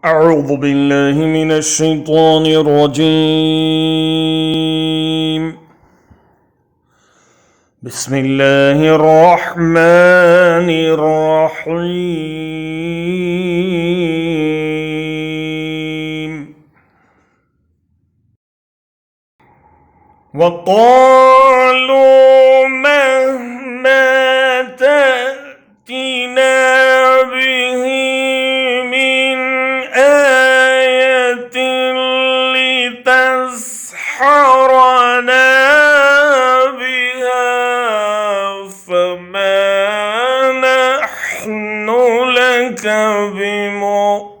أعوذ بالله من الشيطان الرجيم. بسم الله الرحمن الرحيم. وقالوا مهما تأتنا به من آية لتسحرنا بها فما نحن لك بمؤمنين.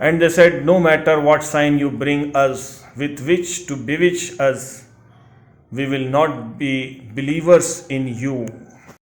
And they said, no matter what sign you bring us with which to bewitch us, we will not be believers in you.